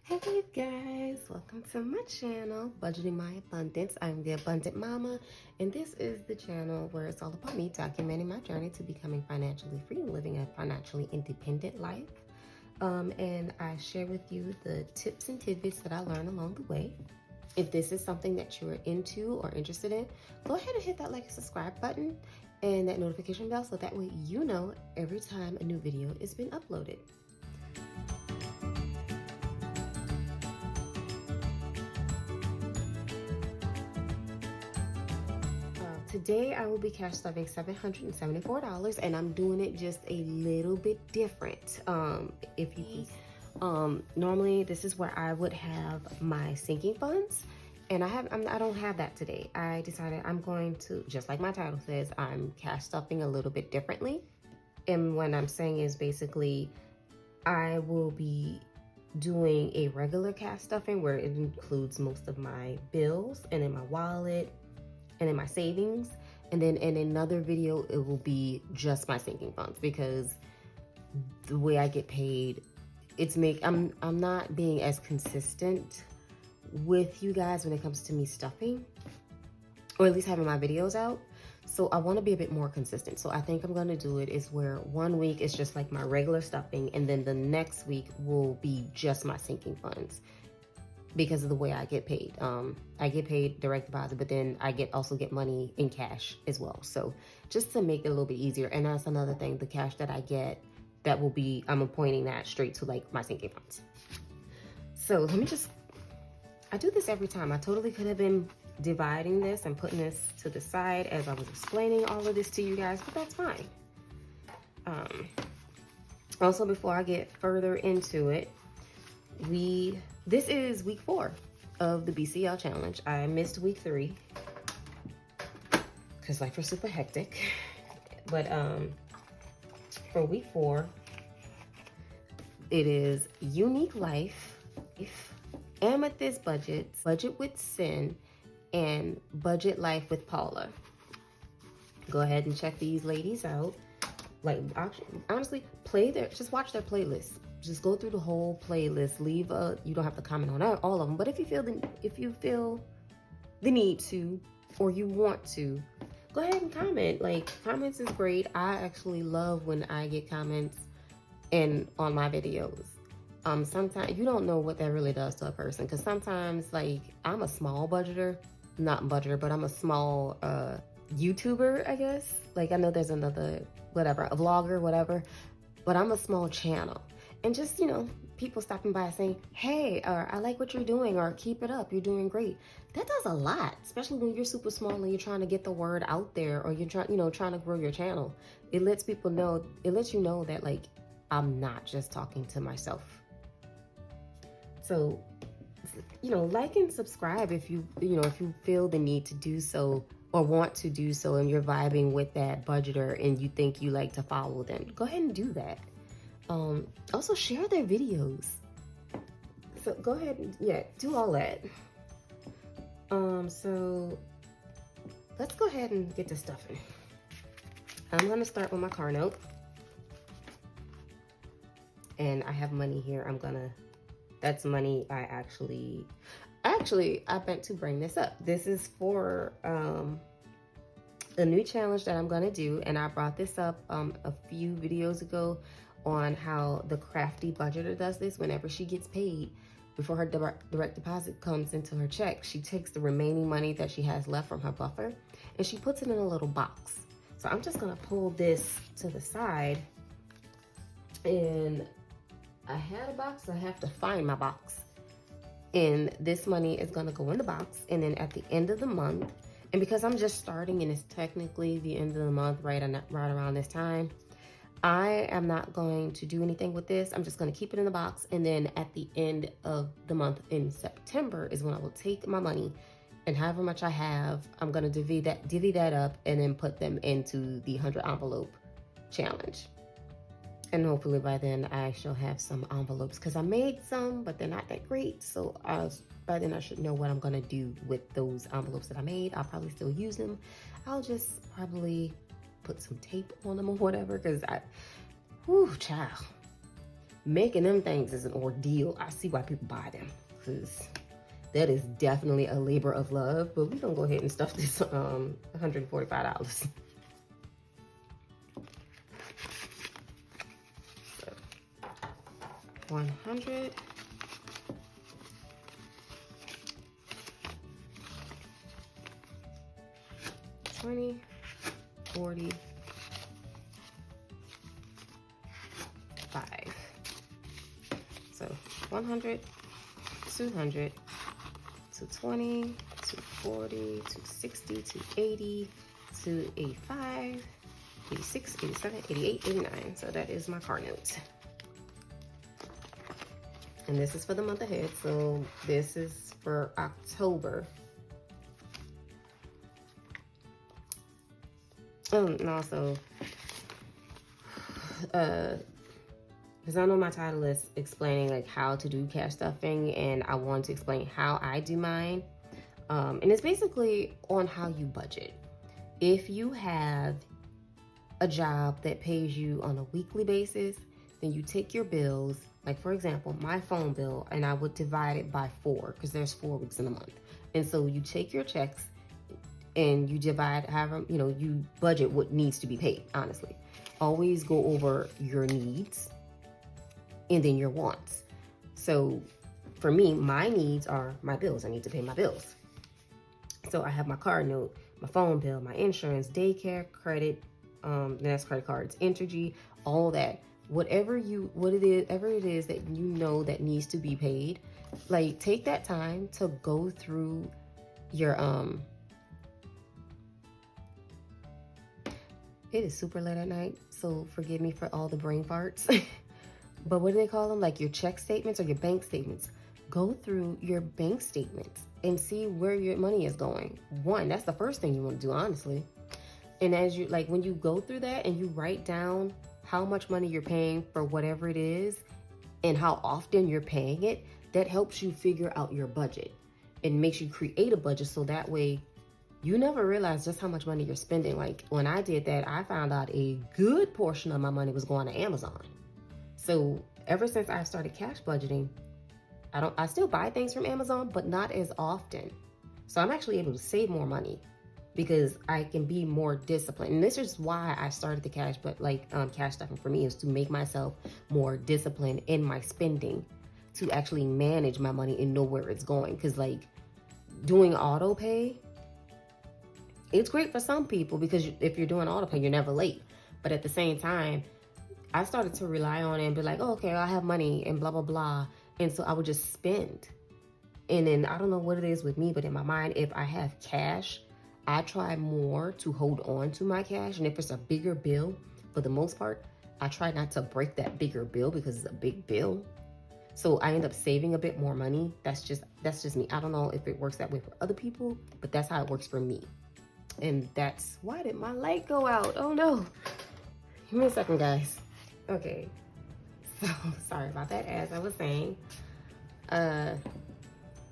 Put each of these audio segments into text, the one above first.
Hey guys, welcome to my channel, Budgeting My Abundance. I'm the Abundant Mama, and this is the channel where it's all about me documenting my journey to becoming financially free and living a financially independent life. And I share with you the tips and tidbits that I learn along the way. If this is something that you are into or interested in, go ahead and hit that like and subscribe button and that notification bell so that way you know every time a new video is been uploaded. Today I will be cash stuffing $774, and I'm doing it just a little bit different. If you normally this is where I would have my sinking funds, and I don't have that today. I decided I'm going to, just like my title says, I'm cash stuffing a little bit differently. And what I'm saying is basically I will be doing a regular cash stuffing where it includes most of my bills and in my wallet and in my savings, and then in another video it will be just my sinking funds, because the way I get paid, I'm not being as consistent with you guys when it comes to me stuffing, or at least having my videos out. So I want to be a bit more consistent. So I think I'm going to do it is where 1 week is just like my regular stuffing, and then the next week will be just my sinking funds, because of the way I get paid. I get paid direct deposit, but then I also get money in cash as well. So just to make it a little bit easier. And that's another thing, the cash that I get, that will be, I'm appointing that straight to like my sinking funds. So I do this every time. I totally could have been dividing this and putting this to the side as I was explaining all of this to you guys, but that's fine. Also, before I get further into it, this is week 4 of the BCL challenge. I missed week 3 because life was super hectic. But for week 4, it is unique life, amethyst budget with sin, and budget life with Paula. Go ahead and check these ladies out. Like, honestly, just watch their playlist. Just go through the whole playlist. You don't have to comment on all of them, but if you feel the need to, or you want to, go ahead and comment. Like, comments is great. I actually love when I get comments on my videos. Sometimes you don't know what that really does to a person, because sometimes, like, I'm a small budgeter, but I'm a small YouTuber, I guess. Like, I know there's another, whatever, a vlogger, whatever, but I'm a small channel. And just, people stopping by saying, hey, or I like what you're doing, or keep it up, you're doing great. That does a lot, especially when you're super small and you're trying to get the word out there, or you're trying to grow your channel. It lets you know that, like, I'm not just talking to myself. So, like and subscribe if you feel the need to do so, or want to do so, and you're vibing with that budgeter and you think you like to follow them. Go ahead and do that. Also share their videos. So go ahead and do all that. So let's go ahead and get to stuffing. I'm gonna start with my car note, and I have money here. That's money I actually I meant to bring this up. This is for a new challenge that I'm gonna do, and I brought this up a few videos ago on how the crafty budgeter does this. Whenever she gets paid, before her direct deposit comes into her check, she takes the remaining money that she has left from her buffer and she puts it in a little box. So I'm just gonna pull this to the side, and I had a box, I have to find my box, and this money is gonna go in the box. And then at the end of the month, and because I'm just starting and it's technically the end of the month right around this time, I am not going to do anything with this. I'm just going to keep it in the box, and then at the end of the month in September is when I will take my money, and however much I have, I'm going to divvy that up and then put them into the 100 envelope challenge. And hopefully by then I shall have some envelopes, because I made some, but they're not that great. So by then I should know what I'm going to do with those envelopes that I made. I'll probably still use them. I'll just probably put some tape on them or whatever, because child, making them things is an ordeal. I see why people buy them, because that is definitely a labor of love. But we're gonna go ahead and stuff this $145. So 100. 20, 40, 5. So 100, 200, 220, 240, 260, 280, 285, 86, 87, 88, 89. So that is my car note. And this is for the month ahead. So this is for October. And also, because I know my title is explaining like how to do cash stuffing, and I want to explain how I do mine. And it's basically on how you budget. If you have a job that pays you on a weekly basis, then you take your bills, like for example, my phone bill, and I would divide it by 4 because there's 4 weeks in a month. And so you take your checks and you divide however, you budget what needs to be paid, honestly. Always go over your needs and then your wants. So for me, my needs are my bills. I need to pay my bills. So I have my car note, my phone bill, my insurance, daycare, credit, that's credit cards, Entergy, all that. Whatever it is that you know that needs to be paid, like take that time to go through your It is super late at night, so forgive me for all the brain farts. But what do they call them? Like your check statements or your bank statements. Go through your bank statements and see where your money is going. One, that's the first thing you want to do, honestly. And as you, like when you go through that and you write down how much money you're paying for whatever it is and how often you're paying it, that helps you figure out your budget and makes you create a budget, so that way you never realize just how much money you're spending. Like when I did that, I found out a good portion of my money was going to Amazon. So ever since I started cash budgeting, I still buy things from Amazon, but not as often. So I'm actually able to save more money because I can be more disciplined. And this is why I started the cash stuffing for me, is to make myself more disciplined in my spending, to actually manage my money and know where it's going. Because like doing auto pay, it's great for some people because if you're doing auto pay, you're never late. But at the same time, I started to rely on it and be like, oh, okay, I have money and blah, blah, blah. And so I would just spend. And then I don't know what it is with me, but in my mind, if I have cash, I try more to hold on to my cash. And if it's a bigger bill, for the most part, I try not to break that bigger bill because it's a big bill. So I end up saving a bit more money. That's just me. I don't know if it works that way for other people, but that's how it works for me. And that's, why did my light go out? Oh no. Give me a second, guys. Okay. So sorry about that. As I was saying, that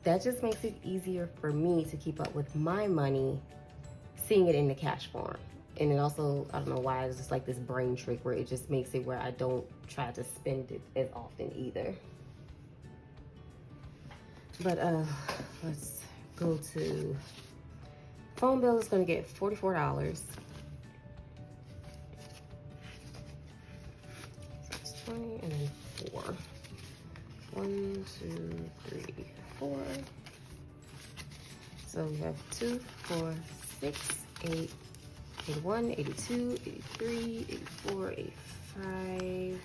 just makes it easier for me to keep up with my money, seeing it in the cash form. And it also, I don't know why, it's just like this brain trick where it just makes it where I don't try to spend it as often either. But let's go to phone bill. Is going to get $44. 20 and then 4. 1, 2, 3, 4. So we have 2, 4, 6, 8, 81, 82, 83, 84, 85,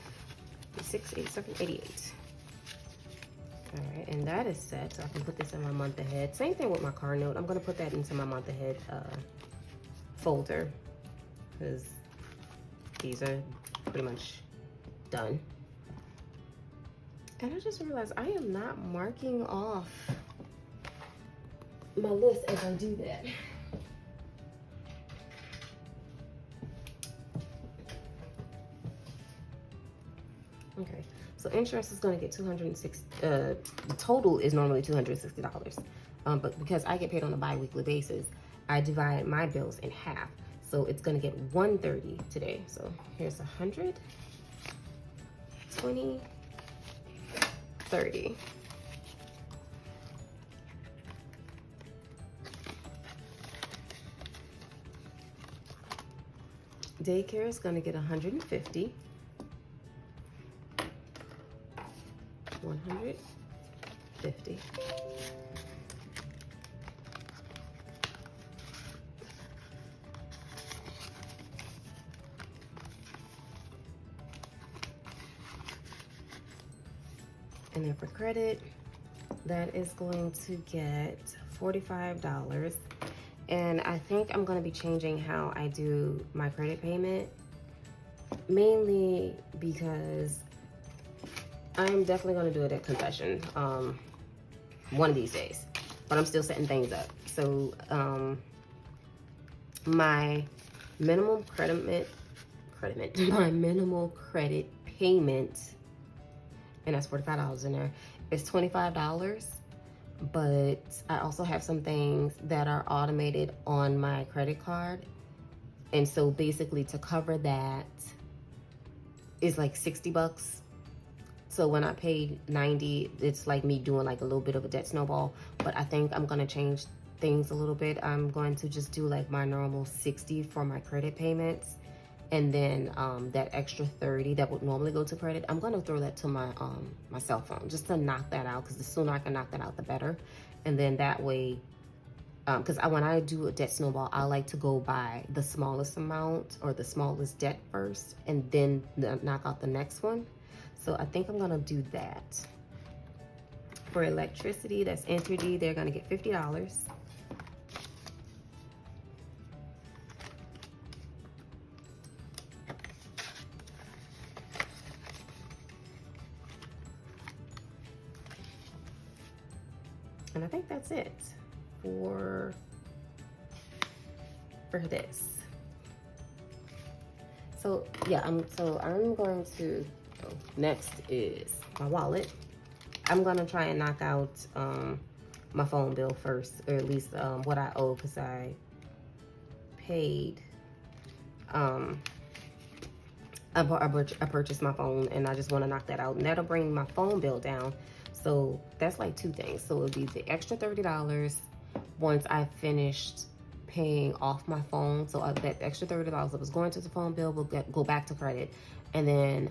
86, 87, 88. All right, and that is set, so I can put this in my month ahead. Same thing with my car note. I'm gonna put that into my month ahead folder, because these are pretty much done. And I just realized I am not marking off my list as I do that. Okay, so insurance is going to get $206. The total is normally $260, but because I get paid on a bi-weekly basis, I divide my bills in half. So it's going to get $130 today. So here's 100, 20, 30. Daycare is going to get 150. 150. And then for credit, that is going to get $45. And I think I'm going to be changing how I do my credit payment, mainly because I'm definitely going to do it at confession one of these days, but I'm still setting things up. So my minimum my minimal credit payment, and that's $45 in there, is $25. But I also have some things that are automated on my credit card. And so basically to cover that is like 60 bucks. So when I paid 90, it's like me doing like a little bit of a debt snowball. But I think I'm gonna change things a little bit. I'm going to just do like my normal 60 for my credit payments. And then that extra 30 that would normally go to credit, I'm gonna throw that to my my cell phone just to knock that out, because the sooner I can knock that out, the better. And then that way, because when I do a debt snowball, I like to go by the smallest amount or the smallest debt first, and then knock out the next one. So I think I'm gonna do that. For electricity, that's Entergy, they're gonna get $50. And I think that's it for this. So yeah, I'm going to, next is my wallet. I'm gonna try and knock out my phone bill first, or at least what I owe, because I paid I purchased my phone, and I just want to knock that out, and that'll bring my phone bill down. So that's like two things. So it'll be the extra $30 once I finished paying off my phone. So that extra $30 that was going to the phone bill will go back to credit, and then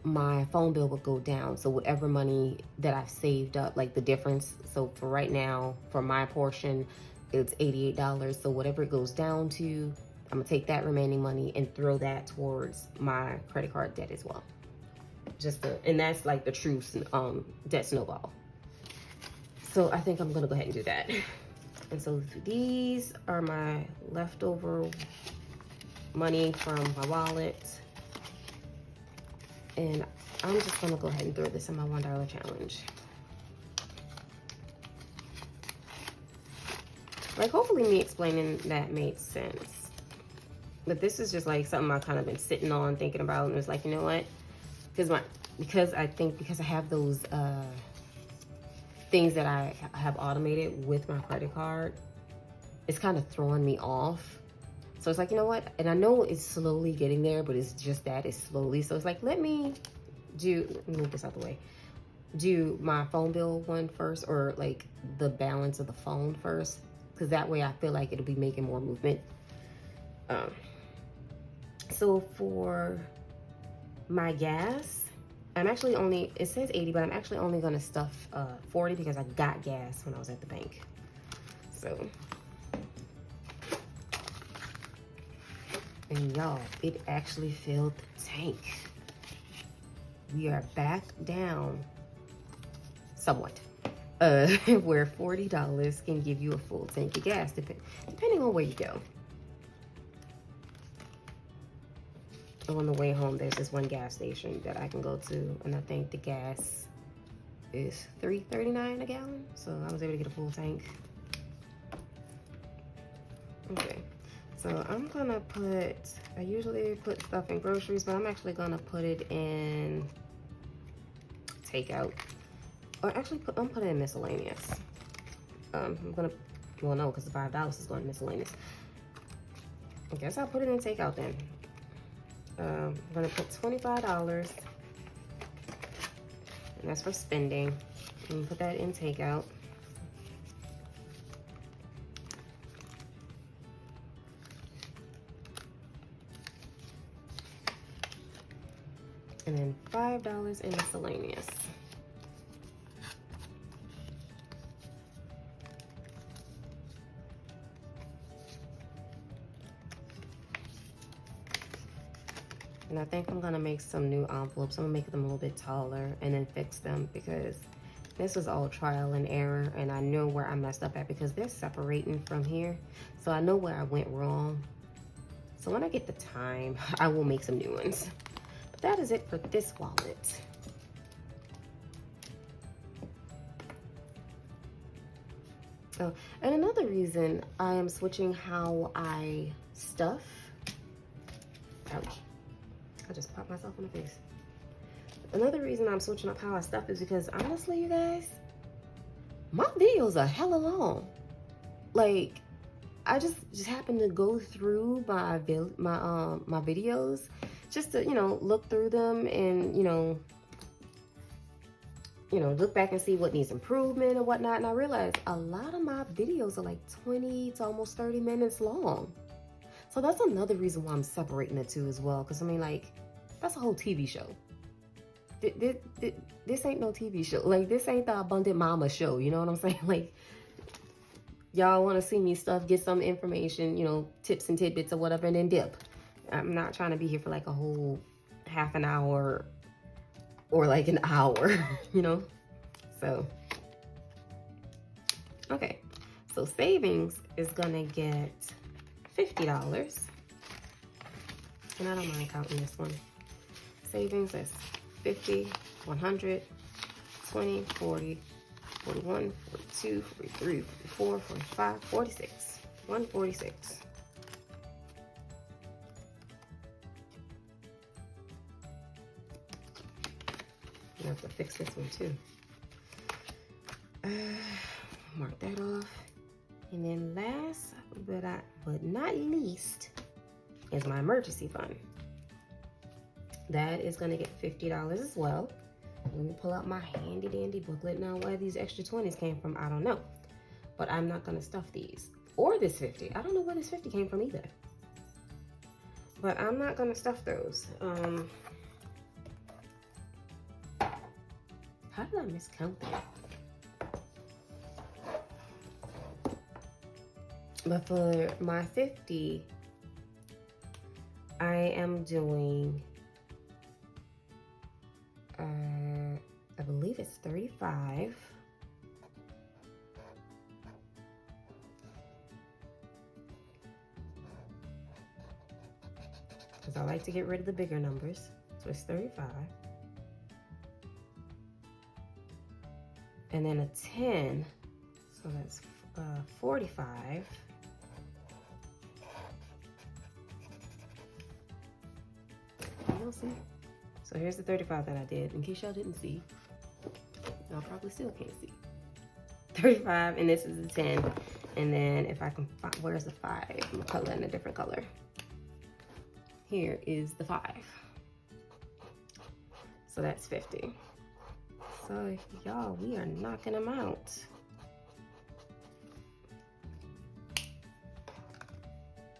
my phone bill will go down. So whatever money that I've saved up, like the difference. So for right now, for my portion, it's $88. So whatever it goes down to, I'm gonna take that remaining money and throw that towards my credit card debt as well. And that's like the true debt snowball. So I think I'm gonna go ahead and do that. And so these are my leftover money from my wallet. And I'm just gonna go ahead and throw this in my $1 challenge. Like, hopefully me explaining that made sense. But this is just like something I've kind of been sitting on, thinking about, and it's like, you know what? Because I have those things that I have automated with my credit card, it's kind of throwing me off. So it's like, you know what? And I know it's slowly getting there, but it's just that it's slowly. So it's like, let me move this out the way. Do my phone bill one first, or like the balance of the phone first, because that way I feel like it'll be making more movement. So for my gas, I'm actually only, it says 80, but I'm actually only gonna stuff 40 because I got gas when I was at the bank. So, and y'all, it actually filled the tank. We are back down somewhat, where $40 can give you a full tank of gas, depending on where you go. On the way home, there's this one gas station that I can go to, and I think the gas is $3.39 a gallon, so I was able to get a full tank. Okay, so I'm gonna I usually put stuff in groceries, but I'm actually gonna put it in takeout, or actually I'm putting it in miscellaneous. Well, no, because the $5 is going to miscellaneous. I guess I'll put it in takeout then. I'm gonna put $25 And that's for spending. And put that in takeout. And then $5 in miscellaneous. And I think I'm gonna make some new envelopes. I'm gonna make them a little bit taller and then fix them, because this was all trial and error, and I know where I messed up at because they're separating from here. So I know where I went wrong. So when I get the time, I will make some new ones. But that is it for this wallet. Oh, and another reason I am switching how I stuff. Ouch. I just popped myself in the face. Another reason I'm switching up how I stuff is because honestly, you guys, my videos are hella long. Like, I just happen to go through my videos just to, you know, look through them and, you know, look back and see what needs improvement and whatnot. And I realized a lot of my videos are like 20 to almost 30 minutes long. So that's another reason why I'm separating the two as well. Because I mean, like, that's a whole TV show. This ain't no TV show. Like, this ain't the Abundant Mama show. You know what I'm saying? Like, y'all want to see me stuff, get some information, you know, tips and tidbits or whatever, and then dip. I'm not trying to be here for like a whole half an hour or like an hour, you know? So, okay. So savings is gonna get $50. And I don't mind counting this one. Savings is 50, 100, 20, 40, 41, 42, 43, 44, 45, 46. 146. I have to fix this one too. Mark that off. And then last but not least is my emergency fund. That is gonna get $50 as well. Let me pull out my handy dandy booklet. Now, where these extra 20s came from, I don't know. But I'm not gonna stuff these. Or this 50. I don't know where this 50 came from either. But I'm not gonna stuff those. How did I miscount that? But for my 50, I am doing, I believe it's 35. Because I like to get rid of the bigger numbers. So it's 35. And then a 10, so that's 45. You'll see. So here's the 35 that I did, in case y'all didn't see. Y'all probably still can't see. 35, and this is a 10. And then if I can find, where's the 5? I'm gonna color in a different color. Here is the 5. So that's 50. So y'all, we are knocking them out.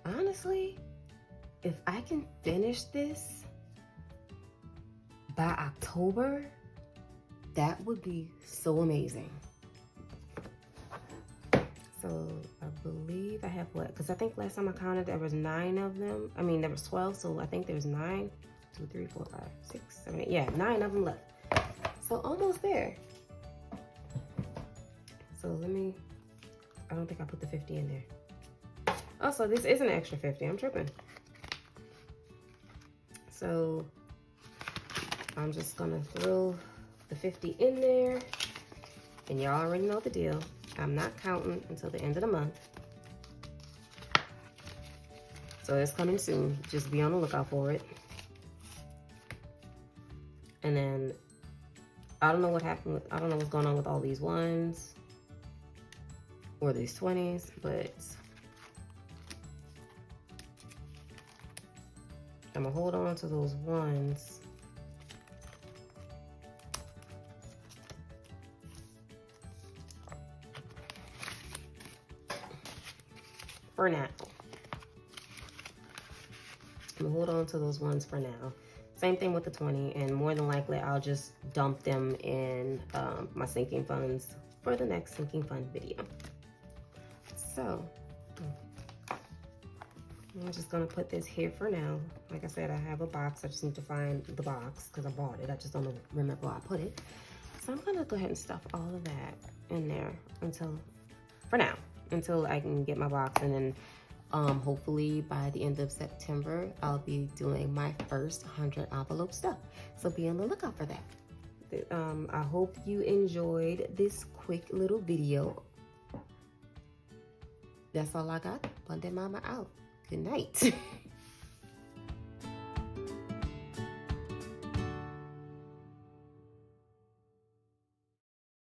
Honestly, if I can finish this by October, that would be so amazing. So I believe I have what? Because I think last time I counted there was 9 of them. I mean, there was 12, so I think there's 9. 2, 3, 4, 5, 6, 7, 8. Yeah, 9 of them left. So almost there. So let me, I don't think I put the 50 in there. Also, this is an extra 50. I'm tripping. So I'm just gonna throw the 50 in there. And y'all already know the deal. I'm not counting until the end of the month. So it's coming soon. Just be on the lookout for it. And then I don't know what happened with, I don't know what's going on with all these ones or these 20s, but I'm gonna hold on to those ones for now. I'm gonna hold on to those ones for now. Same thing with the 20, and more than likely I'll just dump them in my sinking funds for the next sinking fund video. So I'm just gonna put this here for now. Like I said, I have a box. I just need to find the box because I bought it. I just don't remember where I put it. So I'm gonna go ahead and stuff all of that in there for now, until I can get my box, and then hopefully by the end of September, I'll be doing my first 100 envelope stuff. So be on the lookout for that. I hope you enjoyed this quick little video. That's all I got. Monday Mama out. Good night.